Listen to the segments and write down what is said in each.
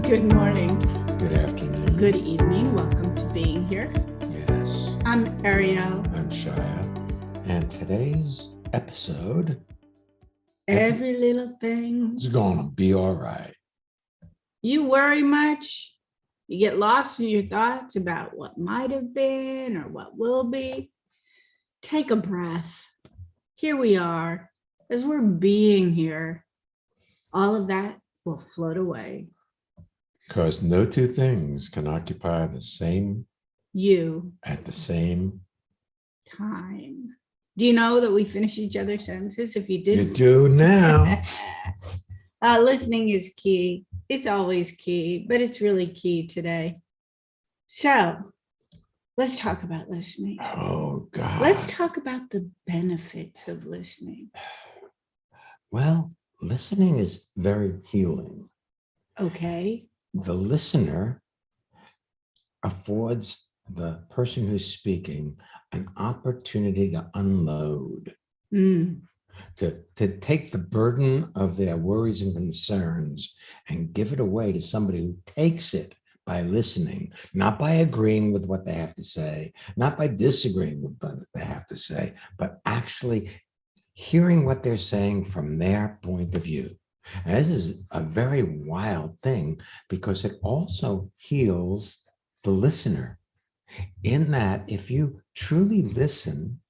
Good morning, Good afternoon. good evening. Welcome to being here. Yes, I'm Ariel. I'm Shia. And today's episode Every little thing. is going to be all right. You worry much? You get lost in your thoughts about what might have been or what will be? Take a breath. Here we are, as we're being here. All of that will float away. Because no two things can occupy the same You at the same. time. Do you know that we finish each other's sentences? If you You didn't, do now. listening is key. It's always key, but it's really key today. So let's talk about listening. Oh, God. Let's talk about the benefits of listening. Well, listening is very healing. Okay. The listener affords the person who's speaking an opportunity to unload. Mm, To take the burden of their worries and concerns and give it away to somebody who takes it by listening, not by agreeing with what they have to say, not by disagreeing with what they have to say, but actually hearing what they're saying from their point of view. And this is a very wild thing because it also heals the listener in that if you truly listen,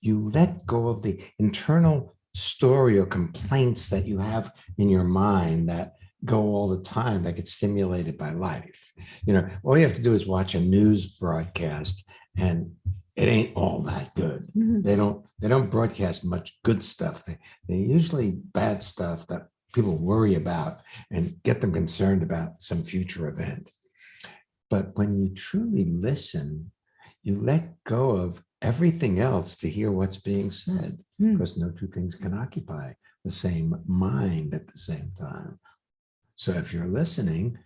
you let go of the internal story or complaints that you have in your mind that go all the time, that get stimulated by life. You know, all you have to do is watch a news broadcast and it ain't all that good. mhm. They don't broadcast much good stuff. They usually bad stuff that people worry about and get them concerned about some future event. But when you truly listen, you let go of everything else to hear what's being said, Mm. because no two things can occupy the same mind at the same time. So if you're listening,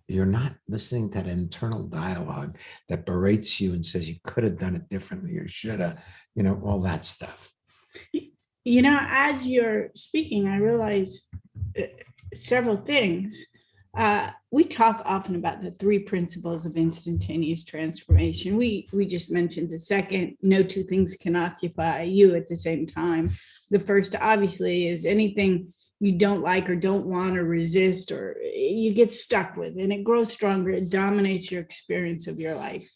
you're not listening to that internal dialogue that berates you and says you could have done it differently or should have, all that stuff. You know, as you're speaking, I realize several things. We talk often about the three principles of instantaneous transformation. We just mentioned the second, no two things can occupy you at the same time. The first, obviously, is anything you don't like or don't want or resist or you get stuck with, and it grows stronger. It dominates your experience of your life.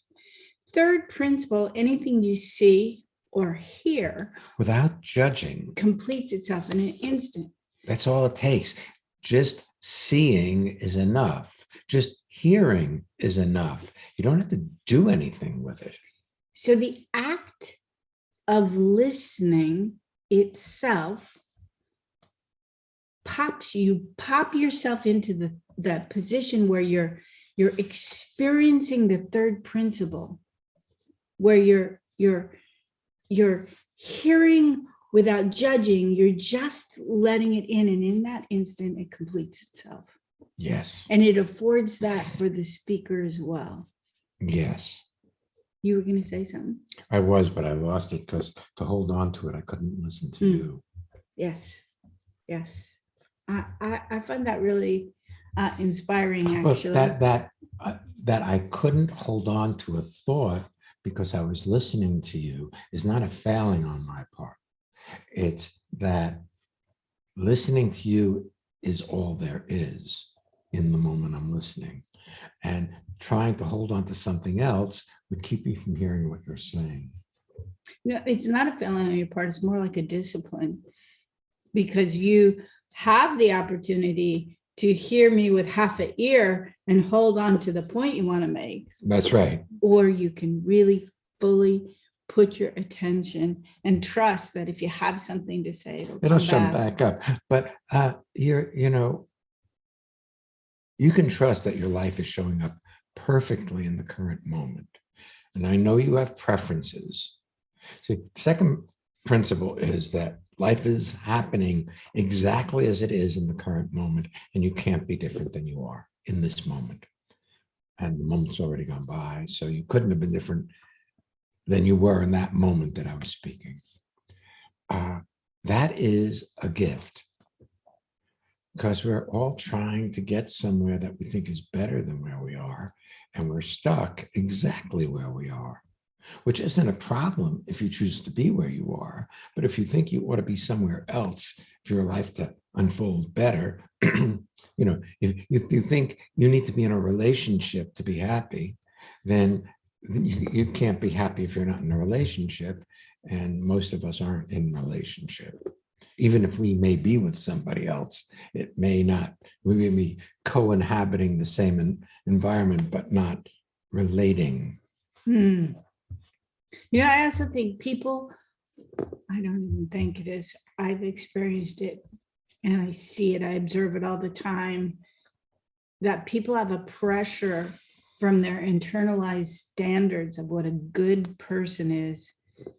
Third principle, anything you see or hear Without judging, completes itself in an instant. that's all it takes. Just seeing is enough. Just hearing is enough. You don't have to do anything with it. So the act of listening itself pop yourself into the position where you're experiencing the third principle, where you're hearing without judging, you're just letting it in, and in that instant it completes itself. Yes. And it affords that for the speaker as well. Yes. You were going to say something? I was, but I lost it because to hold on to it, I couldn't listen to you. Yes. I find that really inspiring, Well, actually. that I couldn't hold on to a thought because I was listening to you is not a failing on my part. It's that listening to you is all there is in the moment I'm listening. And trying to hold on to something else would keep me from hearing what you're saying. No, it's not a failing on your part. It's more like a discipline, because you have the opportunity to hear me with half an ear and hold on to the point you want to make. That's right. Or you can really fully put your attention and trust that if you have something to say, It'll come back up. But you can trust that your life is showing up perfectly in the current moment. And I know you have preferences. So the second principle is that life is happening exactly as it is in the current moment, and you can't be different than you are in this moment. And the moment's already gone by, so you couldn't have been different than you were in that moment that I was speaking. That is a gift. because we're all trying to get somewhere that we think is better than where we are. And we're stuck exactly where we are, which isn't a problem if you choose to be where you are. But if you think you ought to be somewhere else for your life to unfold better, if you think you need to be in a relationship to be happy, then you can't be happy if you're not in a relationship. And most of us aren't in a relationship. Even if we may be with somebody else, it may not, we may be co-inhabiting the same environment, but not relating. Hmm. I also think people, I don't even think it is, I've experienced it and I see it, I observe it all the time, that people have a pressure from their internalized standards of what a good person is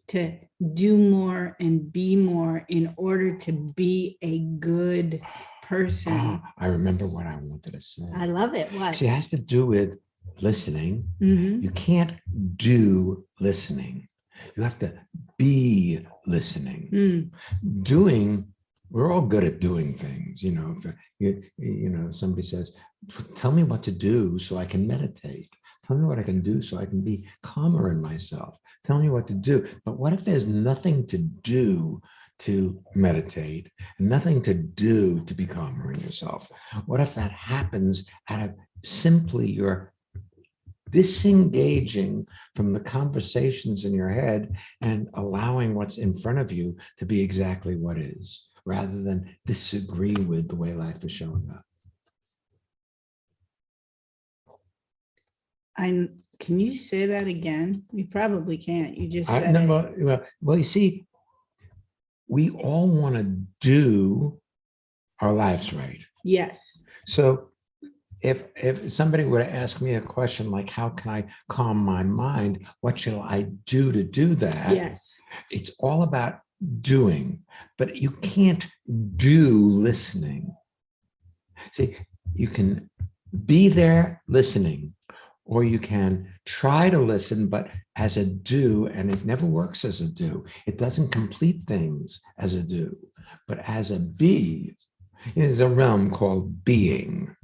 to do more and be more in order to be a good person. I remember what I wanted to say. I love it. What? It has to do with listening. Mhm. You can't do listening. You have to be listening. Mm. Doing, we're all good at doing things. If somebody says, tell me what to do so I can meditate. Tell me what I can do so I can be calmer in myself. Tell me what to do. But what if there's nothing to do to meditate, nothing to do to be calmer in yourself? What if that happens out of simply your disengaging from the conversations in your head and allowing what's in front of you to be exactly what is, rather than disagree with the way life is showing up? Can you say that again? You probably can't. You just said No, it. well, you see, we all want to do our lives right. Yes. So if somebody were to ask me a question like, how can I calm my mind? What shall I do to do that? Yes. It's all about doing, but you can't do listening. See, you can be there listening, or you can try to listen, but as a do, and it never works as a do. It doesn't complete things as a do, but as a be. There's a realm called being,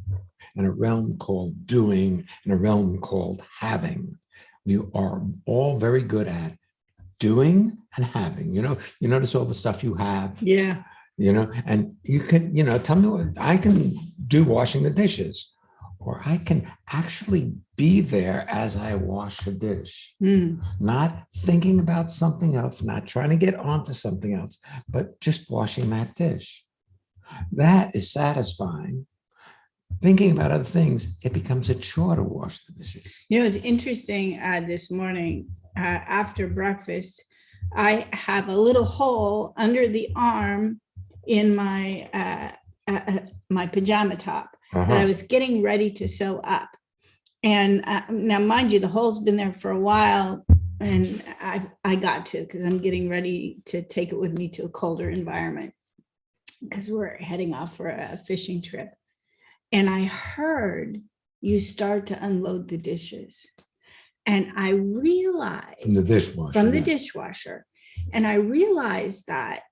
and a realm called doing, and a realm called having. We are all very good at doing and having. You notice all the stuff you have. Yeah. And you can, tell me what I can do washing the dishes, or I can actually be there as I wash a dish, not thinking about something else, not trying to get onto something else, but just washing that dish. That is satisfying. Thinking about other things, it becomes a chore to wash the dishes. It's interesting. This morning after breakfast, I have a little hole under the arm in my my pajama top that I was getting ready to sew up. And now, mind you, the hole's been there for a while, and I got to, because I'm getting ready to take it with me to a colder environment, because we're heading off for a fishing trip. And I heard you start to unload the dishes. And I realized from the dishwasher. And I realized that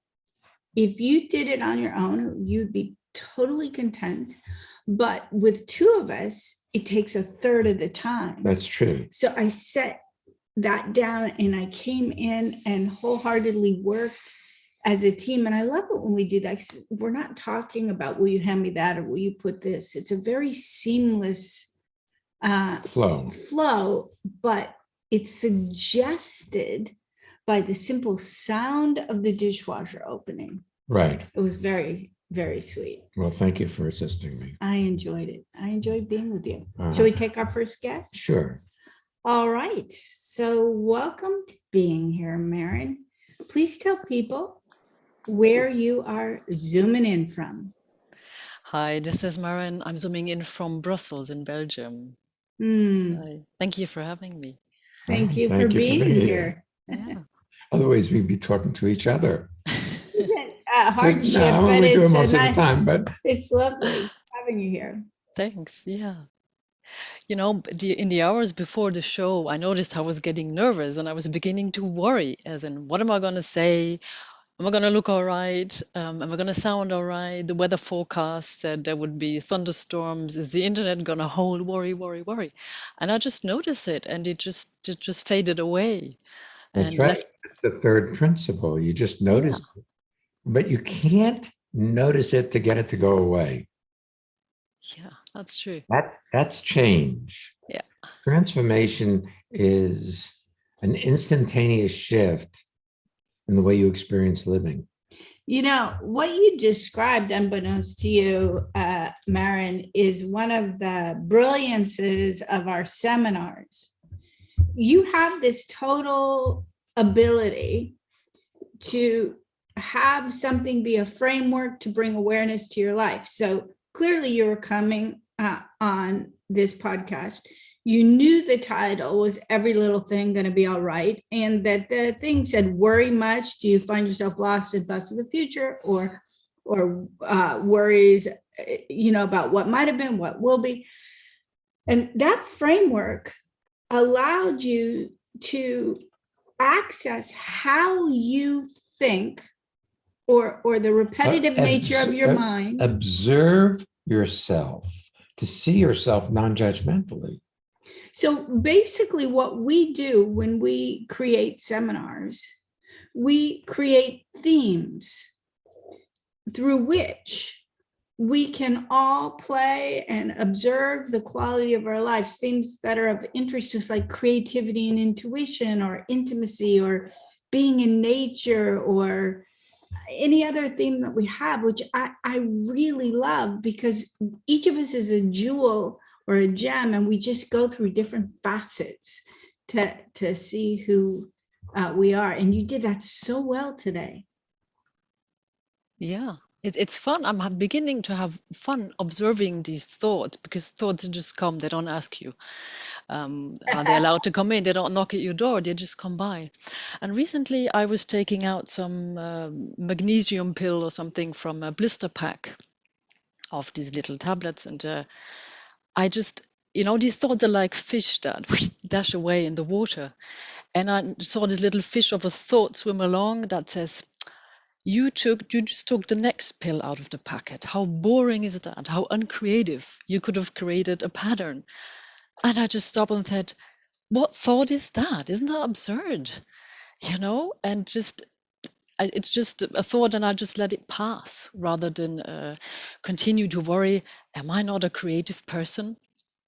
if you did it on your own, you'd be totally content. But with two of us, it takes a third of the time. That's true. So I set that down and I came in and wholeheartedly worked as a team. And I love it when we do that. We're not talking about, will you hand me that, or will you put this? It's a very seamless flow, but it's suggested by the simple sound of the dishwasher opening. Right. It was very, very sweet. Well, thank you for assisting me. I enjoyed it. I enjoyed being with you. Shall we take our first guest? Sure. All right. So welcome to being here, Maren. Please tell people where you are zooming in from. Hi, this is Maren. I'm zooming in from Brussels in Belgium. Thank you for having me. Thank you for being here. Yeah. Otherwise, we'd be talking to each other. Hardship, but we do it most of the time, but it's lovely having you here. Thanks. Yeah. In the hours before the show, I noticed I was getting nervous and I was beginning to worry, as in, what am I going to say? am I going to look all right? Am I going to sound all right? The weather forecast said there would be thunderstorms. Is the internet going to hold? Worry, worry, worry. And I just noticed it, and it just faded away That's and right. left. That's the third principle. You just Yeah, notice it, but you can't notice it to get it to go away. yeah, that's true. That's change. Yeah, Transformation is an instantaneous shift in the way you experience living. You know, what you described, unbeknownst to you, Maren, is one of the brilliances of our seminars. You have this total ability to have something be a framework to bring awareness to your life. So clearly, you were coming on this podcast. You knew the title was Every Little Thing Gonna Be All Right, and that the thing said, worry much? Do you find yourself lost in thoughts of the future, or worries, about what might have been, what will be? And that framework allowed you to access how you think, or the repetitive nature of your mind. Observe yourself, to see yourself non-judgmentally. So basically, what we do when we create seminars, we create themes through which we can all play and observe the quality of our lives, things that are of interest to us, like creativity and intuition, or intimacy, or being in nature, or any other theme that we have, which I really love, because each of us is a jewel or a gem, and we just go through different facets to see who we are. And you did that so well today. yeah. It's fun. I'm beginning to have fun observing these thoughts, because thoughts just come. They don't ask you. Are they allowed to come in? They don't knock at your door. They just come by. And recently, I was taking out some magnesium pill or something from a blister pack of these little tablets, and I just, these thoughts are like fish that dash away in the water. And I saw this little fish of a thought swim along that says, you just took the next pill out of the packet. How boring is that? How uncreative. You could have created a pattern. And I just stopped and said, what thought is that? Isn't that absurd? And it's just a thought, and I just let it pass, rather than continue to worry, am I not a creative person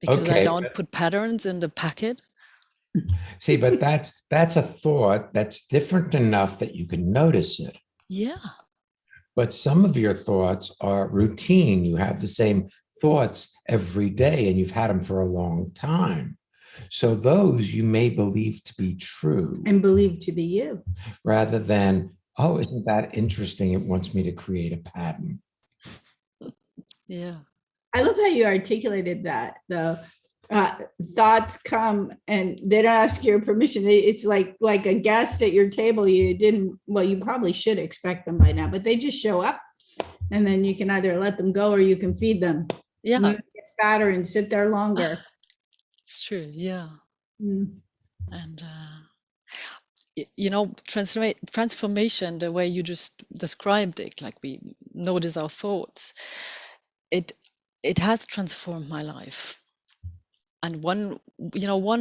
because I Okay, don't put patterns in the packet? see, but that's a thought that's different enough that you can notice it. Yeah. But some of your thoughts are routine. You have the same thoughts every day, and you've had them for a long time. So those you may believe to be true, And believe to be you. rather than, oh, isn't that interesting? It wants me to create a pattern. Yeah. I love how you articulated that, though. Thoughts come and they don't ask your permission. It's like a guest at your table. You probably should expect them by now, but they just show up, and then you can either let them go or you can feed them. Yeah. You get fatter and sit there longer. It's true. Yeah. Mm. And transformation, the way you just described it, like we notice our thoughts, it has transformed my life. And one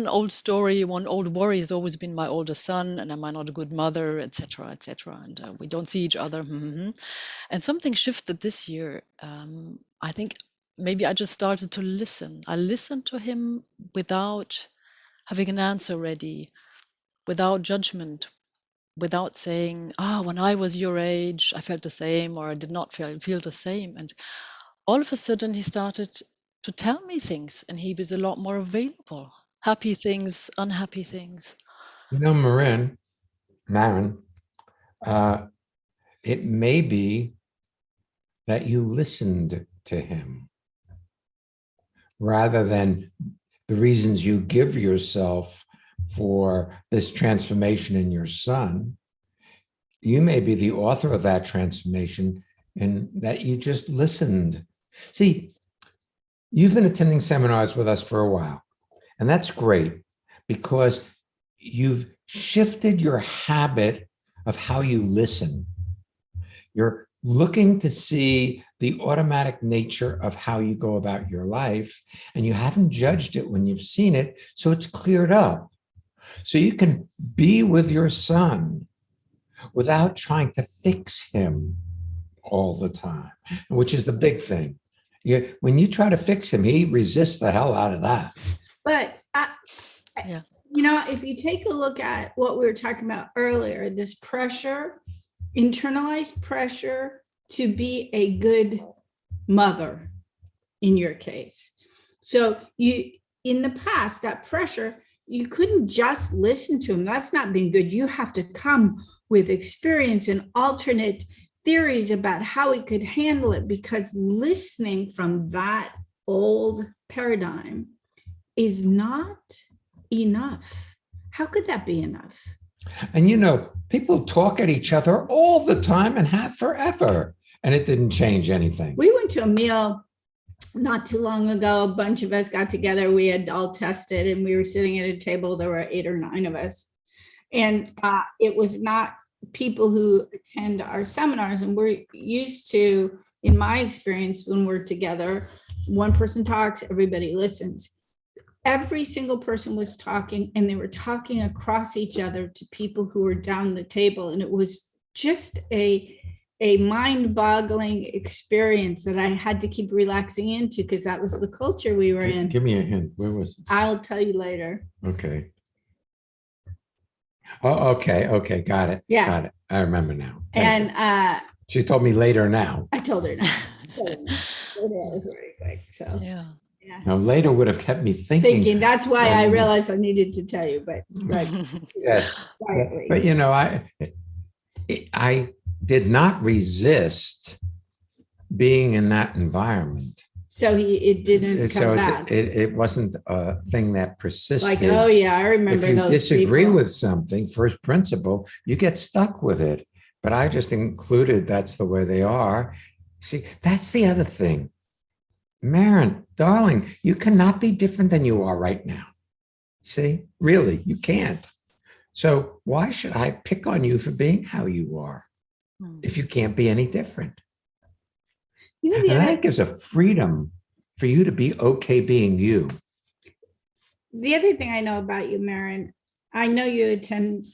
old story, one old worry has always been my older son, and am I not a good mother, etc., etc. And we don't see each other. And something shifted this year. I think maybe I just started to listen. I listened to him without having an answer ready, without judgment, without saying, when I was your age, I felt the same, or I did not feel the same. And all of a sudden, he started to tell me things, and he was a lot more available. Happy things, unhappy things. Maren, it may be that you listened to him rather than the reasons you give yourself for this transformation in your son. You may be the author of that transformation, and that you just listened. See, you've been attending seminars with us for a while, and that's great, because you've shifted your habit of how you listen. You're looking to see the automatic nature of how you go about your life, and you haven't judged it when you've seen it, so it's cleared up. So you can be with your son without trying to fix him all the time, which is the big thing. When you try to fix him, he resists the hell out of that. But Yeah. if you take a look at what we were talking about earlier, this pressure, internalized pressure to be a good mother in your case. So in the past, that pressure, you couldn't just listen to him. That's not being good. You have to come with experience and alternate theories about how he could handle it, because listening from that old paradigm is not enough. How could that be enough? And people talk at each other all the time and have forever, and it didn't change anything. We went to a meal not too long ago. A bunch of us got together. We had all tested, and we were sitting at a table. There were 8 or 9 of us. And it was not people who attend our seminars. And we're used to, in my experience, when we're together, one person talks, everybody listens. Every single person was talking, and they were talking across each other to people who were down the table. And it was just a mind-boggling experience that I had to keep relaxing into, because that was the culture we were in. Give me a hint. Where was this? I'll tell you later. Okay. Oh, okay. Got it. Yeah. Got it. I remember now. Thank you. And She told me later now. I told her that. It was very quick. So Yeah. Now, later would have kept me thinking. that's why I realized I needed to tell you, but Yes. quietly. But I did not resist being in that environment. So it didn't come So back. it wasn't a thing that persisted. Like, oh yeah, I remember If you those disagree people. with something, first principle, you get stuck with it. But I just included that's the way they are. See, that's the other thing. Maren, darling, you cannot be different than you are right now. See, really, you can't. So why should I pick on you for being how you are if you can't be any different? And that gives a freedom for you to be okay being you. The other thing I know about you, Maren, I know you attend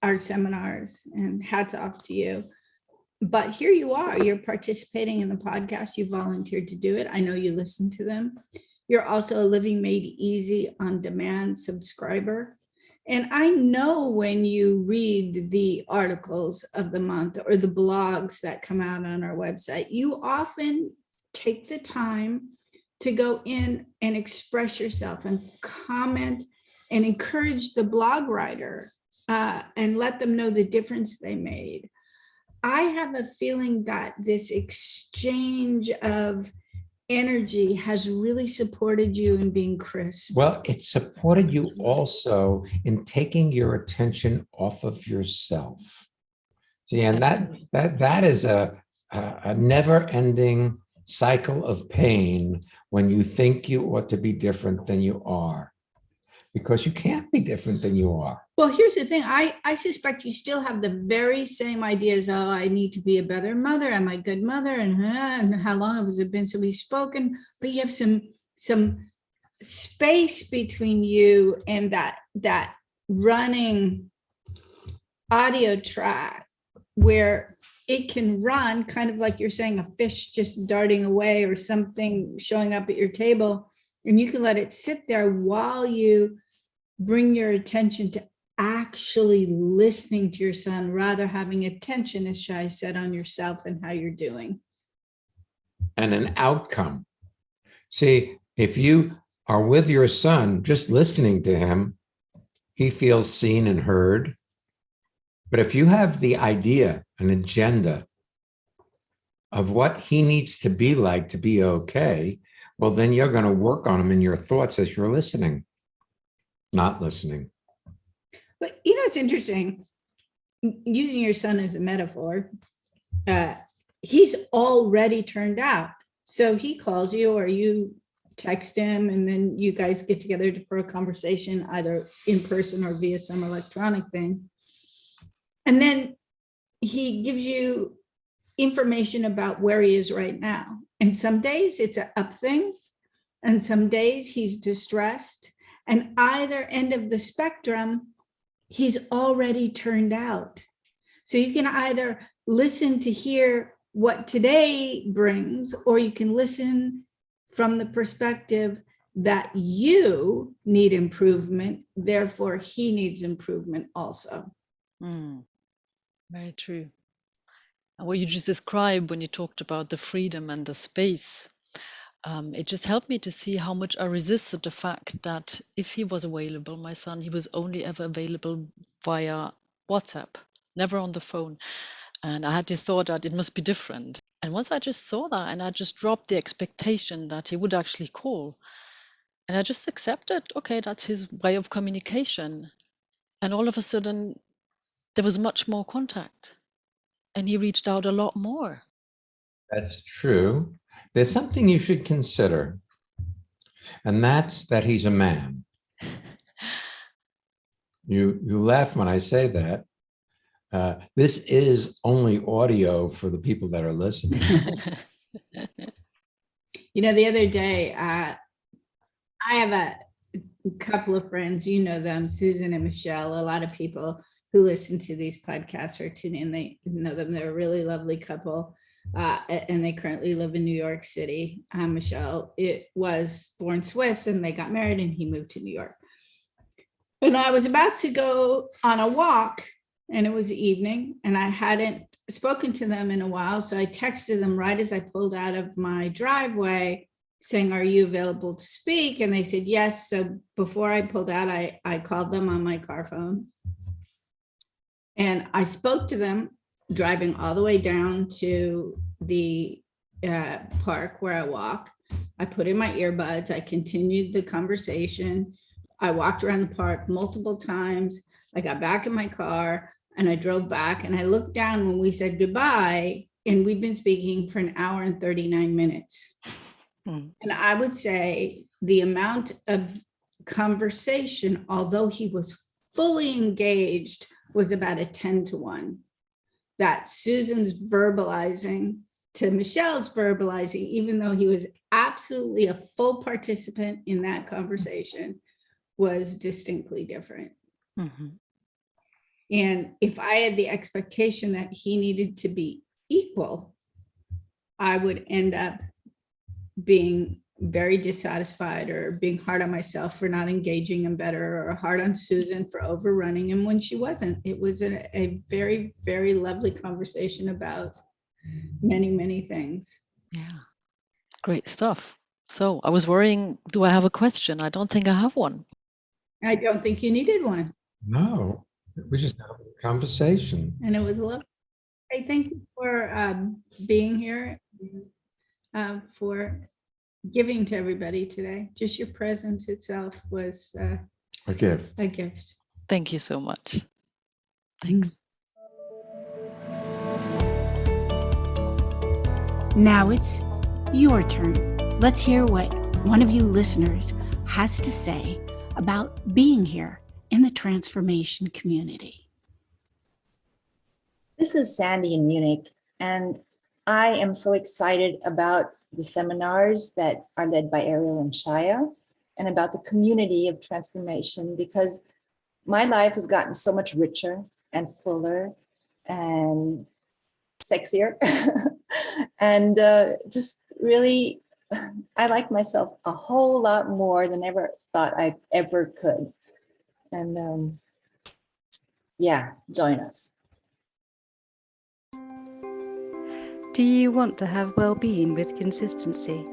our seminars, and hats off to you. But here you are, you're participating in the podcast. You volunteered to do it. I know you listen to them. You're also a Living Made Easy on demand subscriber. And I know when you read the articles of the month or the blogs that come out on our website, you often take the time to go in and express yourself and comment and encourage the blog writer and let them know the difference they made. I have a feeling that this exchange of energy has really supported you in being crisp. Well, it supported you also in taking your attention off of yourself. See, and that is a never-ending cycle of pain when you think you ought to be different than you are, because you can't be different than you are. Well, here's the thing. I suspect you still have the very same ideas. Oh, I need to be a better mother. Am I a good mother? And how long has it been since we've spoken? But you have some space between you and that running audio track where it can run, kind of like you're saying, a fish just darting away or something showing up at your table. And you can let it sit there while you bring your attention to actually listening to your son, rather having attention, as Shai said, on yourself and how you're doing. And an outcome. See, if you are with your son, just listening to him, he feels seen and heard. But if you have the idea, an agenda of what he needs to be like to be okay, well, then you're going to work on him in your thoughts as you're listening, not listening. But it's interesting, using your son as a metaphor, he's already turned out. So he calls you or you text him, and then you guys get together for a conversation, either in person or via some electronic thing. And then he gives you information about where he is right now. And some days it's an up thing, and some days he's distressed. And either end of the spectrum, he's already turned out. So you can either listen to hear what today brings, or you can listen from the perspective that you need improvement, therefore he needs improvement also. Very true. And what you just described when you talked about the freedom and the space, it just helped me to see how much I resisted the fact that if he was available, my son, he was only ever available via WhatsApp, never on the phone. And I had the thought that it must be different. And once I just saw that, and I just dropped the expectation that he would actually call, and I just accepted, okay, that's his way of communication. And all of a sudden, there was much more contact, and he reached out a lot more. That's true. There's something you should consider, and that's that he's a man. You laugh when I say that. This is only audio for the people that are listening. The other day, I have a couple of friends, you know them, Susan and Michelle. A lot of people who listen to these podcasts or tune in, they know them. They're a really lovely couple, and they currently live in New York City. Michelle, it was born Swiss, and they got married, and he moved to New York. And I was about to go on a walk, and it was evening, and I hadn't spoken to them in a while. So I texted them right as I pulled out of my driveway saying, "Are you available to speak?" And they said, yes. So before I pulled out, I called them on my car phone. And I spoke to them driving all the way down to the park where I walk. I put in my earbuds. I continued the conversation. I walked around the park multiple times. I got back in my car and I drove back, and I looked down when we said goodbye, and we'd been speaking for an hour and 39 minutes. And I would say the amount of conversation, although he was fully engaged, was about a 10-to-1. That Susan's verbalizing to Michelle's verbalizing, even though he was absolutely a full participant in that conversation, was distinctly different. And if I had the expectation that he needed to be equal, I would end up being very dissatisfied, or being hard on myself for not engaging him better, or hard on Susan for overrunning him when she wasn't. It was a very, very lovely conversation about many, many things. Yeah, great stuff. So I was worrying, do I have a question? I don't think I have one. I don't think you needed one. No, we just had a conversation. And it was lovely. I thank you for being here, for giving to everybody today. Just your presence itself was A gift. a gift. Thank you so much. Thanks. Now it's your turn. Let's hear what one of you listeners has to say about being here in the transformation community. This is Sandy in Munich, and I am so excited about the seminars that are led by Ariel and Shaya, and about the community of transformation, because my life has gotten so much richer and fuller and sexier. And just really, I like myself a whole lot more than ever thought I ever could. And yeah, join us. Do you want to have well-being with consistency?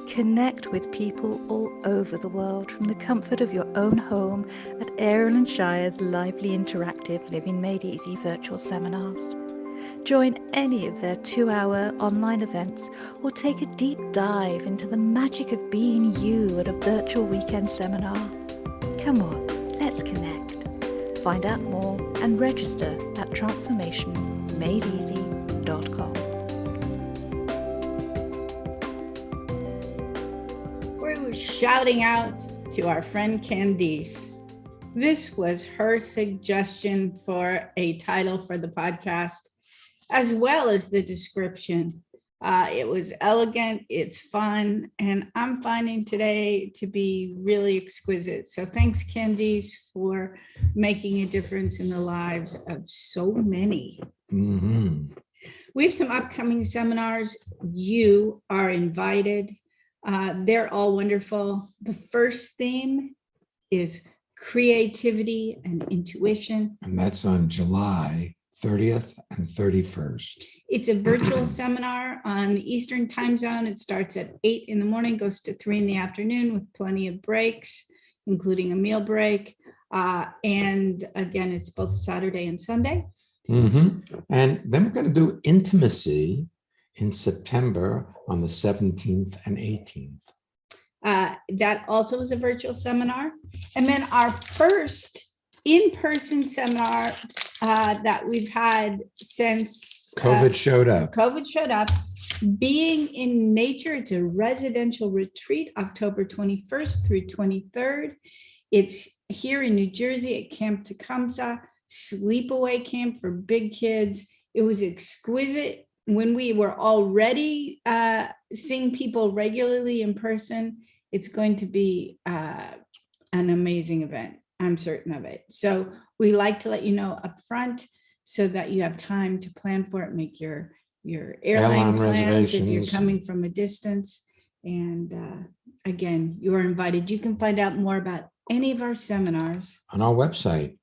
Connect with people all over the world from the comfort of your own home at Ariel and Shire's lively interactive Living Made Easy virtual seminars. Join any of their 2-hour online events, or take a deep dive into the magic of being you at a virtual weekend seminar. Come on, let's connect. Find out more and register at transformationmadeeasy.com. We're shouting out to our friend Candice. This was her suggestion for a title for the podcast. as well as the description. It was elegant, it's fun, and I'm finding today to be really exquisite. So thanks, Candice, for making a difference in the lives of so many. Mhm. We have some upcoming seminars. You are invited. They're all wonderful. The first theme is creativity and intuition. And that's on July 30th and 31st. It's a virtual seminar on the Eastern time zone. It starts at 8 in the morning, goes to 3 in the afternoon with plenty of breaks, including a meal break. And again, it's both Saturday and Sunday. And then we're going to do intimacy in September on the 17th and 18th. That also is a virtual seminar. And then our first in-person seminar that we've had since COVID showed up. COVID showed up. Being in Nature, it's a residential retreat, October 21st through 23rd. It's here in New Jersey at Camp Tecumseh, sleepaway camp for big kids. It was exquisite. When we were already seeing people regularly in person, it's going to be an amazing event. I'm certain of it. So we like to let you know up front so that you have time to plan for it, make your airline plans if you're reservations. coming from a distance. And again, you are invited. You can find out more about any of our seminars. On our website,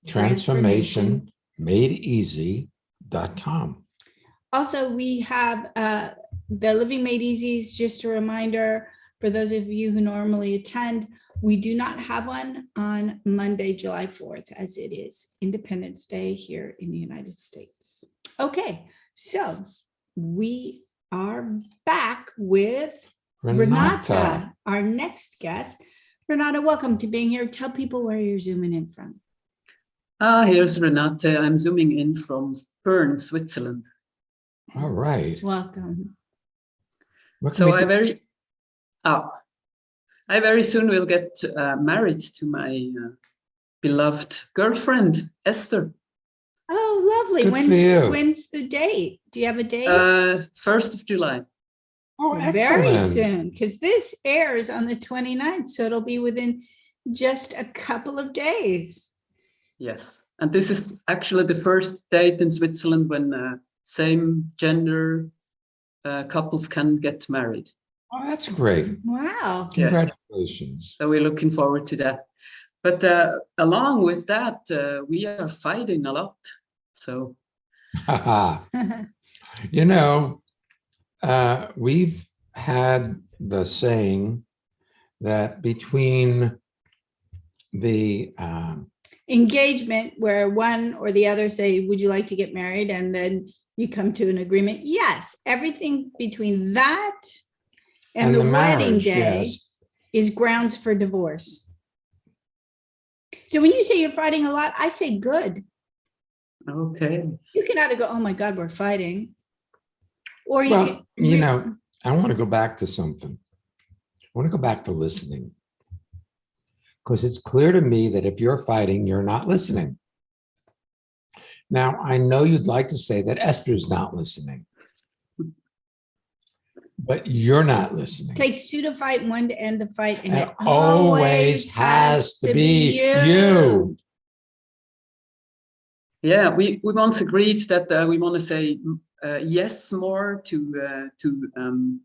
transformationmadeeasy.com. Also, we have the Living Made Easy is just a reminder for those of you who normally attend. We do not have one on Monday, July 4th, as it is Independence Day here in the United States. Okay, so we are back with Renata, our next guest. Renata, welcome to being here. Tell people where you're zooming in from. Here's Renate. I'm zooming in from Bern, Switzerland. All right. Welcome. So I very soon will get married to my beloved girlfriend, Esther. Oh, lovely. Good for you. When's the date? Do you have a date? 1st of July. Oh, Very excellent. soon, because this airs on the 29th, so it'll be within just a couple of days. Yes. And this is actually the first date in Switzerland when same gender couples can get married. Oh, that's great. Wow. Yeah. Congratulations. So we're looking forward to that. But along with that, we are fighting a lot. So You know, we've had the saying that between the Engagement, where one or the other say, would you like to get married? And then you come to an agreement. Yes, everything between that and the wedding marriage, day yes. is grounds for divorce. So when you say you're fighting a lot, I say good. okay. You can either go, oh my God, we're fighting. Or you Well, can, you know, I want to go back to something. I want to go back to listening. Because it's clear to me that if you're fighting, you're not listening. Now, I know you'd like to say that Esther's not listening. But you're not listening. takes two to fight, one to end the fight, and It it always has to be you. Yeah, we once agreed that we want to say yes more to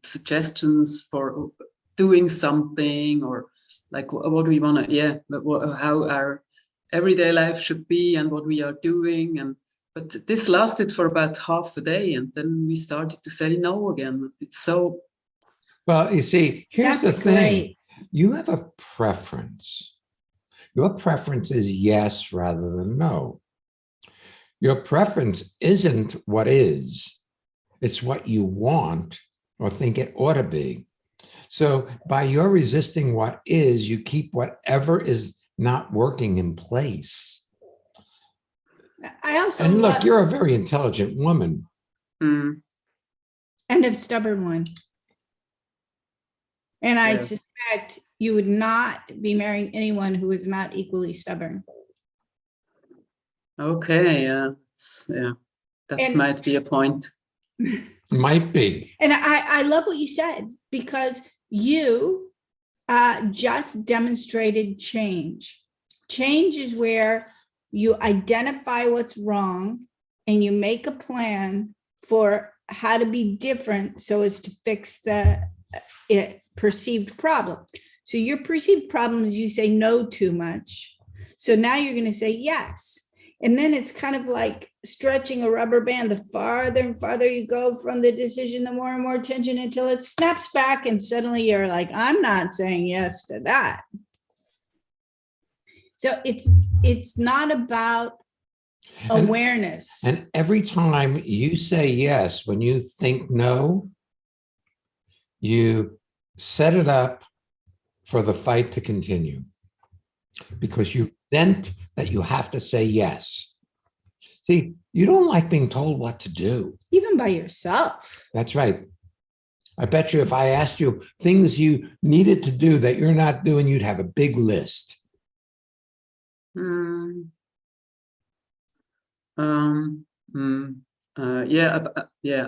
suggestions for doing something, or like what do we want to, how our everyday life should be and what we are doing. But this lasted for about half a day, and then we started to say no again. It's so. Well, you see, here's That's the thing. great. You have a preference. Your preference is yes rather than no. Your preference isn't what is. It's what you want or think it ought to be. So by your resisting what is, you keep whatever is not working in place. I also And look, love- you're a very intelligent woman. Mm, and a stubborn one. And I Yes. suspect you would not be marrying anyone who is not equally stubborn. okay. Yeah. That And- might be a point. Might be. And I love what you said, because you just demonstrated change. Change is where you identify what's wrong and you make a plan for how to be different so as to fix the perceived problem. So your perceived problem is you say no too much. So now you're going to say yes. And then it's kind of like stretching a rubber band. The farther and farther you go from the decision, the more and more tension until it snaps back. And suddenly you're like, I'm not saying yes to that. So it's not about And- awareness. And every time you say yes, when you think no, you set it up for the fight to continue, because you resent that you have to say yes. See, you don't like being told what to do. Even by yourself. That's right. I bet you if I asked you things you needed to do that you're not doing, you'd have a big list.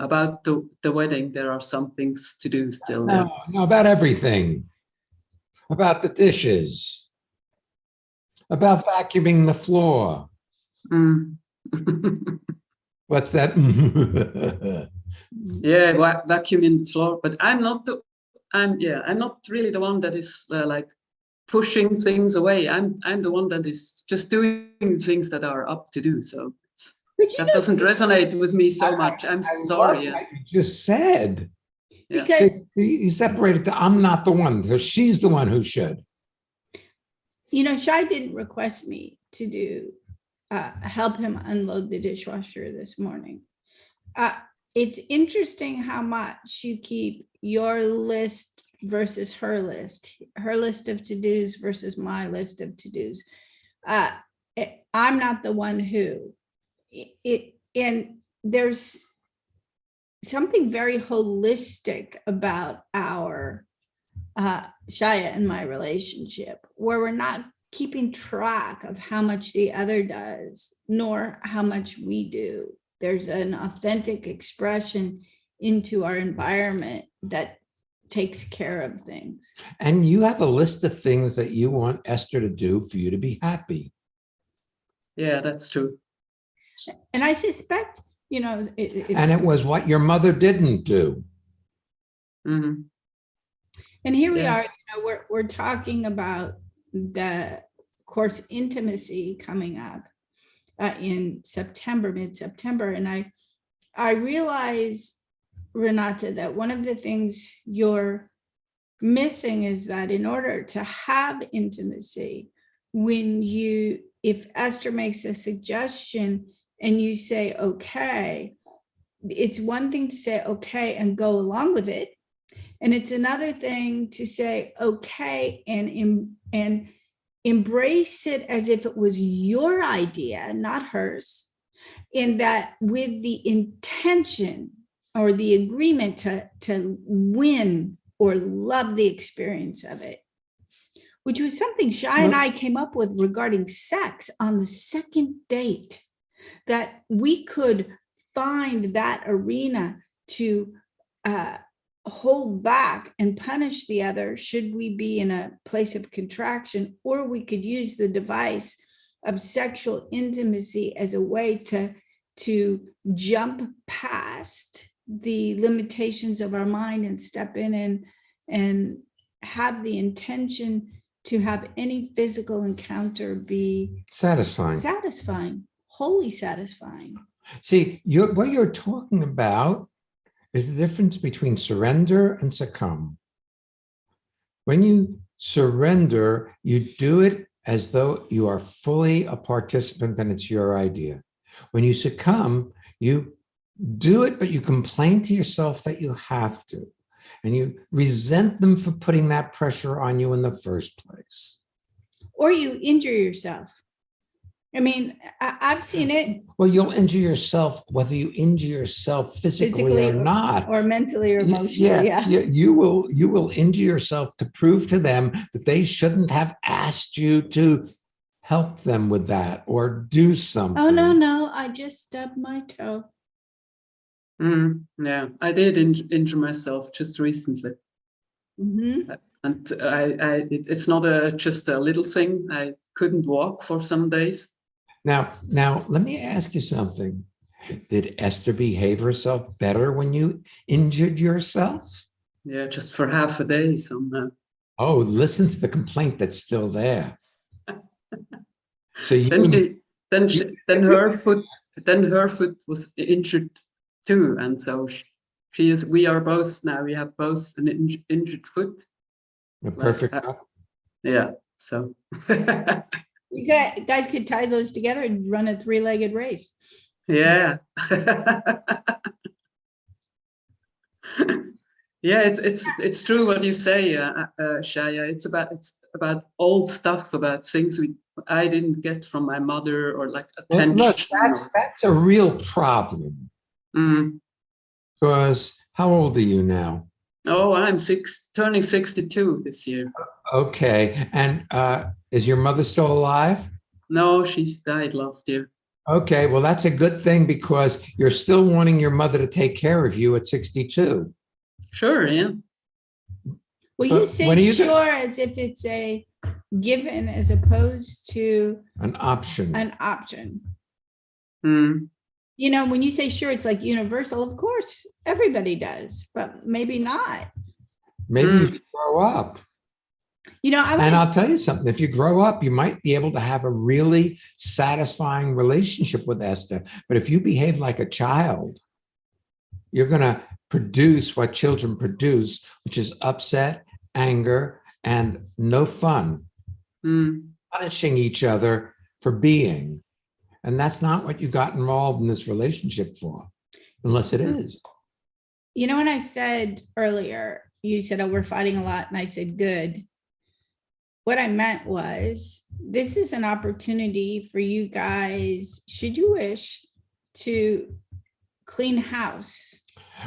About the wedding, there are some things to do still. Yeah. No, about everything. About the dishes. About vacuuming the floor. Mm. What's that? Yeah, vacuuming the floor. But I'm not really the one that is like pushing things away. I'm the one that is just doing things that are up to do. So that doesn't resonate with me so much. I'm sorry. What you just said. Yeah. Because See, you separated to I'm not the one, so she's the one who should. Shai didn't request me to do help him unload the dishwasher this morning. It's interesting how much you keep your list versus her list of to-dos versus my list of to-dos. I'm not the one who, and there's something very holistic about our Shaya and my relationship, where we're not keeping track of how much the other does, nor how much we do. There's an authentic expression into our environment that takes care of things. And you have a list of things that you want Esther to do for you to be happy. Yeah, that's true. And I suspect, And it was what your mother didn't do. Mhm. and here we Yeah. are, we're talking about the course Intimacy coming up in September, mid-September. And I realize, Renata, that one of the things you're missing is that in order to have intimacy, if Esther makes a suggestion and you say, okay, it's one thing to say, okay, and go along with it. And it's another thing to say, okay, and embrace it as if it was your idea, not hers. And that with the intention or the agreement to win or love the experience of it, which was something Shai and I came up with regarding sex on the second date, that we could find that arena to hold back and punish the other should we be in a place of contraction, or we could use the device of sexual intimacy as a way to jump past the limitations of our mind and step in and have the intention to have any physical encounter be Satisfying. wholly satisfying. See, what you're talking about is the difference between surrender and succumb. When you surrender, you do it as though you are fully a participant and it's your idea. When you succumb, you do it, but you complain to yourself that you have to, and you resent them for putting that pressure on you in the first place. Or you injure yourself. I mean, I've seen it. Well, you'll injure yourself, whether you injure yourself physically or not. Or mentally or emotionally. Yeah. You will injure yourself to prove to them that they shouldn't have asked you to help them with that or do something. Oh, no, I just stubbed my toe. Yeah, I did injure myself just recently. Mhm. And it's not just a little thing. I couldn't walk for some days. Now, let me ask you something. Did Esther behave herself better when you injured yourself? Yeah, just for half a day somehow. Oh, listen to the complaint that's still there. So you, Then her foot was injured too, and so we are both now. We have both an injured foot. a perfect. Yeah. So. You guys could tie those together and run a 3-legged race. Yeah. Yeah, it's true what you say, Shaya. It's about old stuff, about things I didn't get from my mother, or like attention. Look, that's a real problem. Because how old are you now? Oh, I'm turning 62 this year. Okay, and is your mother still alive? No, she died last year. Okay, well, that's a good thing because you're still wanting your mother to take care of you at 62. Sure, yeah. Well, you say sure as if it's a given as opposed to an option. You know, when you say sure, it's like universal. Of course, everybody does, but maybe not. Maybe you should grow up. You know, and I'll tell you something. If you grow up, you might be able to have a really satisfying relationship with Esther. But if you behave like a child, you're going to produce what children produce, which is upset, anger, and no fun, punishing each other for being. And that's not what you got involved in this relationship for, unless it is. You know, when I said earlier, you said, oh, we're fighting a lot. And I said, good. What I meant was, this is an opportunity for you guys, should you wish, to clean house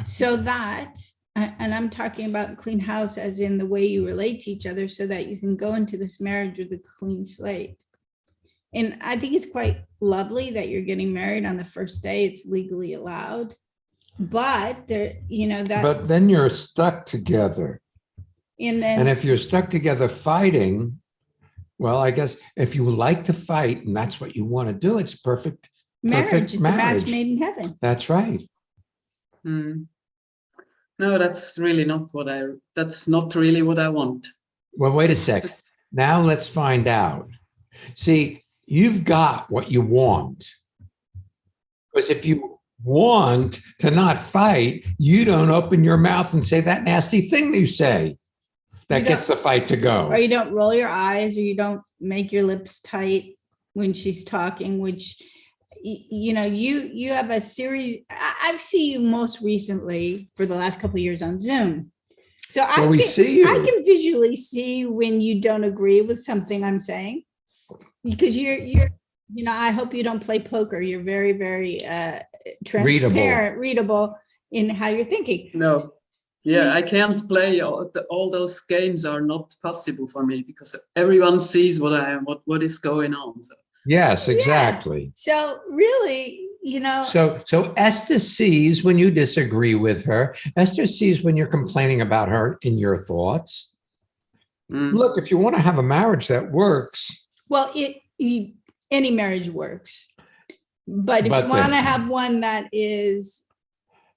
so that, and I'm talking about clean house as in the way you relate to each other, so that you can go into this marriage with a clean slate. And I think it's quite lovely that you're getting married on the first day. It's legally allowed, but there, you know, that. But then you're stuck together. And if you're stuck together fighting, well, I guess if you like to fight and that's what you want to do, it's perfect marriage. It's marriage. A match made in heaven. That's right. No, that's really not that's not really what I want. Well, wait a second. Now let's find out. See, you've got what you want. Because if you want to not fight, you don't open your mouth and say that nasty thing you say that gets the fight to go. Or you don't roll your eyes, or you don't make your lips tight when she's talking, which, you know, you have a series. I've seen you most recently for the last couple of years on Zoom. So I can visually see when you don't agree with something I'm saying, because you're, you know, I hope you don't play poker. You're very, very transparent, readable in how you're thinking. No. Yeah, I can't play all those games are not possible for me because everyone sees what is going on. So. Yes, exactly. Yeah. So really, you know. So Esther sees when you disagree with her. Esther sees when you're complaining about her in your thoughts. Look, if you want to have a marriage that works. Well, any marriage works. But if you want to have one that is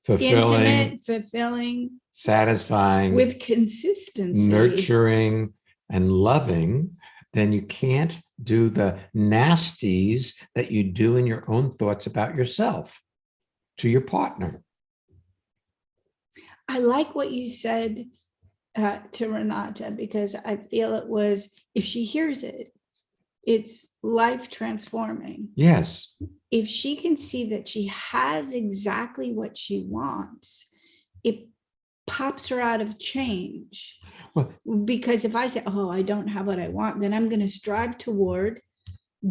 intimate, fulfilling, satisfying, with consistency, nurturing, and loving, then you can't do the nasties that you do in your own thoughts about yourself to your partner. I like what you said to Renata, because I feel it was, if she hears it, it's life transforming. Yes. If she can see that she has exactly what she wants, it pops her out of change. Well, because if I say, oh, I don't have what I want, then I'm going to strive toward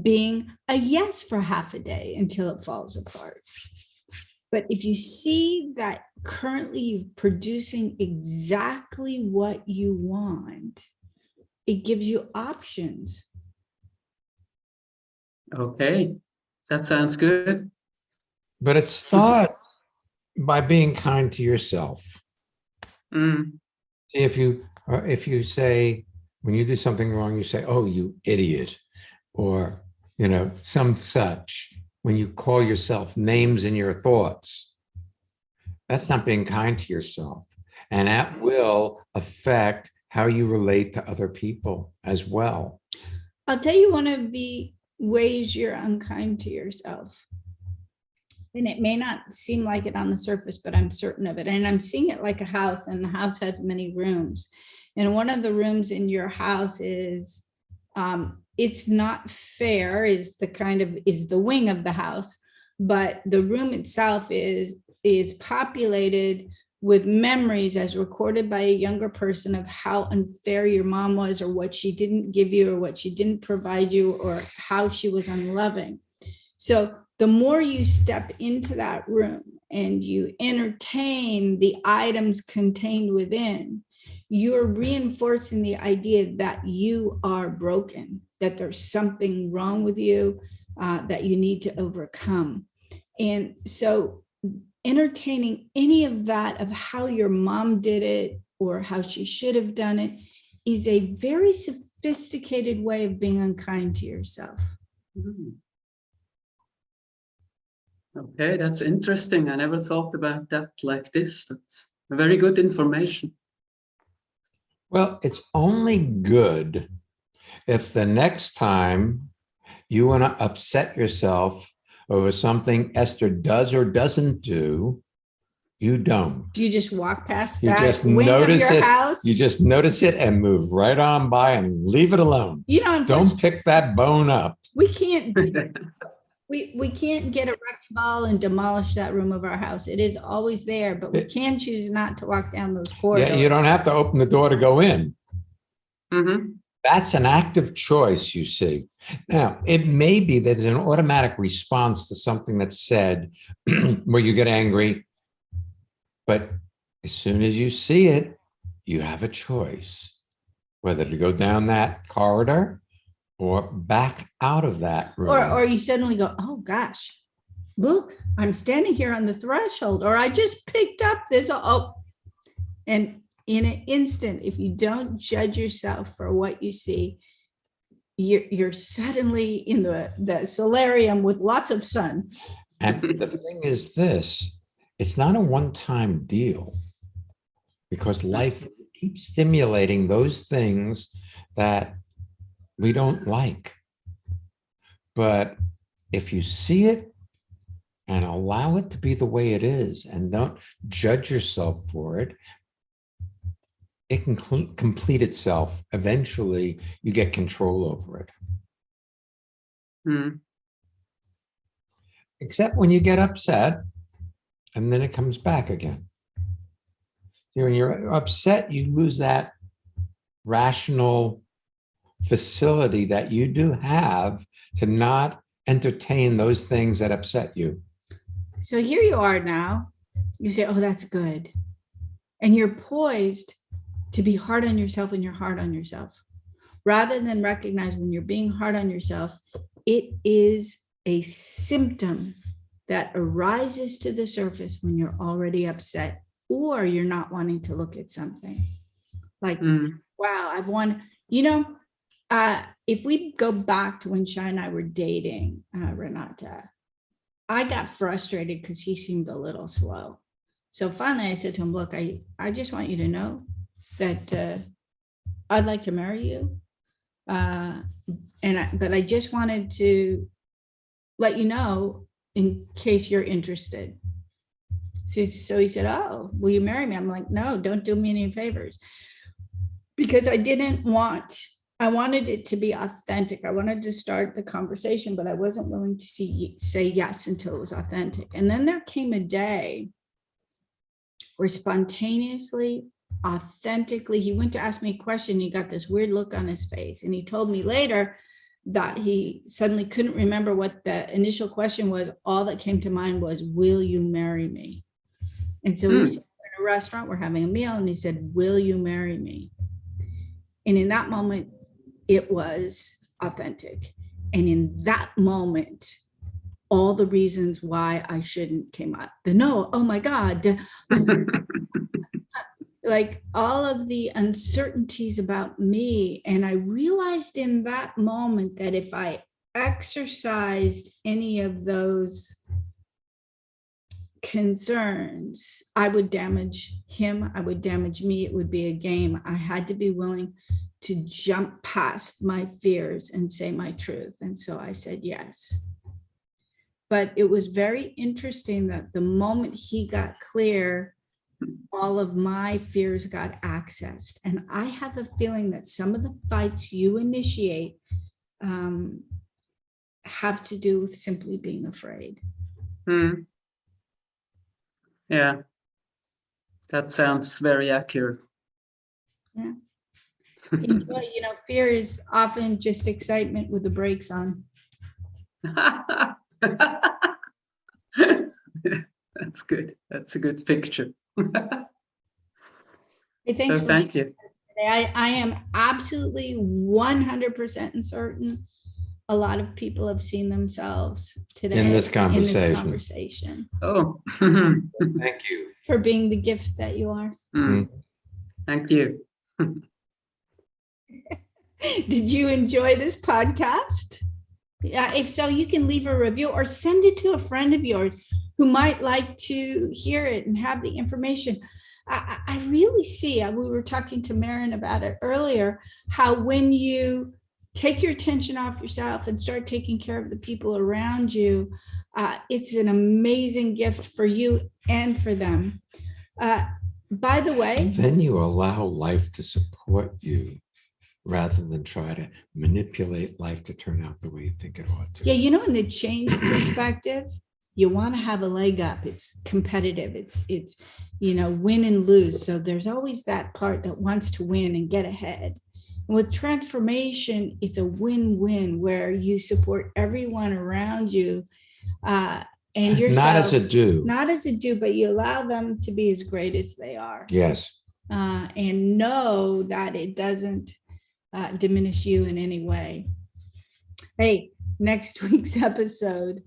being a yes for half a day until it falls apart. But if you see that currently you're producing exactly what you want, it gives you options. Okay, that sounds good. But it starts By being kind to yourself. Mm. If you say, when you do something wrong, you say, "Oh, you idiot," or, some such, when you call yourself names in your thoughts, that's not being kind to yourself. And that will affect how you relate to other people as well. I'll tell you one of the ways you're unkind to yourself. And it may not seem like it on the surface, but I'm certain of it. And I'm seeing it like a house, and the house has many rooms. And one of the rooms in your house is, it's not fair, is the wing of the house, but the room itself is populated with memories as recorded by a younger person of how unfair your mom was, or what she didn't give you, or what she didn't provide you, or how she was unloving. So the more you step into that room and you entertain the items contained within, you're reinforcing the idea that you are broken, that there's something wrong with you, that you need to overcome. And so entertaining any of that, of how your mom did it or how she should have done it, is a very sophisticated way of being unkind to yourself. Mm. Okay, that's interesting. I never thought about that like this. That's very good information. Well, it's only good if the next time you want to upset yourself over something Esther does or doesn't do, you don't. You just walk past You that just wing of notice your it. house. You just notice it and move right on by and leave it alone. Don't pick that bone up. We can't we can't get a wrecking ball and demolish that room of our house. It is always there, but we can choose not to walk down those corridors. Yeah, you don't have to open the door to go in. Mm-hmm. That's an active choice, you see. Now, it may be that there's an automatic response to something that's said where you get angry, but as soon as you see it, you have a choice whether to go down that corridor or back out of that room. Or you suddenly go, oh gosh, look, I'm standing here on the threshold, or I just picked up this. And in an instant, if you don't judge yourself for what you see, you're suddenly in the solarium with lots of sun. And the thing is this, it's not a one-time deal, because life keeps stimulating those things that we don't like. But if you see it and allow it to be the way it is and don't judge yourself for it, it can complete itself. Eventually, you get control over it. Mm. Except when you get upset and then it comes back again. When you're upset, you lose that rational facility that you do have to not entertain those things that upset you. So here you are now. You say, oh, that's good. And you're poised to be hard on yourself when you're hard on yourself. Rather than recognize when you're being hard on yourself, it is a symptom that arises to the surface when you're already upset or you're not wanting to look at something. Like, wow, I've won. If we go back to when Shai and I were dating, Renata, I got frustrated because he seemed a little slow. So finally I said to him, look, I just want you to know that I'd like to marry you. But I just wanted to let you know in case you're interested. So he said, oh, will you marry me? I'm like, no, don't do me any favors. Because I wanted it to be authentic. I wanted to start the conversation, but I wasn't willing to say yes until it was authentic. And then there came a day where spontaneously, authentically, he went to ask me a question. He got this weird look on his face. And he told me later that he suddenly couldn't remember what the initial question was. All that came to mind was, will you marry me? And so we sat in a restaurant, we're having a meal, and he said, will you marry me? And in that moment, it was authentic. And in that moment, all the reasons why I shouldn't came up. The no, oh my God. Like all of the uncertainties about me. And I realized in that moment that if I exercised any of those concerns, I would damage him, I would damage me, it would be a game. I had to be willing to jump past my fears and say my truth. And so I said yes. But it was very interesting that the moment he got clear, all of my fears got accessed. And I have a feeling that some of the fights you initiate have to do with simply being afraid. Yeah, that sounds very accurate. Yeah. Enjoy, fear is often just excitement with the brakes on. That's good. That's a good picture. Hey, thanks So for thank you. I am absolutely 100% certain a lot of people have seen themselves today In this conversation. Oh, Thank you. for being the gift that you are. Thank you. Did you enjoy this podcast? Yeah, if so, you can leave a review or send it to a friend of yours who might like to hear it and have the information. I really see, we were talking to Marin about it earlier, how when you take your attention off yourself and start taking care of the people around you, it's an amazing gift for you and for them. By the way, Then you allow life to support you rather than try to manipulate life to turn out the way you think it ought to. yeah, in the change perspective, you want to have a leg up. It's competitive. It's win and lose. So there's always that part that wants to win and get ahead. And with transformation, it's a win-win where you support everyone around you and yourself. Not as a do. Not as a do, but you allow them to be as great as they are. Yes. And know that it doesn't diminish you in any way. Hey, next week's episode,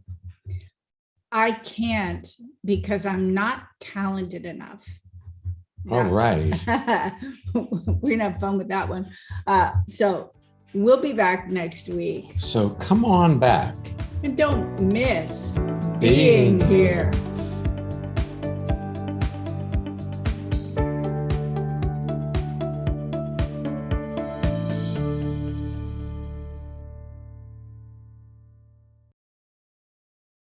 I can't because I'm not talented enough. All right. We're gonna have fun with that one. So we'll be back next week. So come on back. And don't miss Being being here.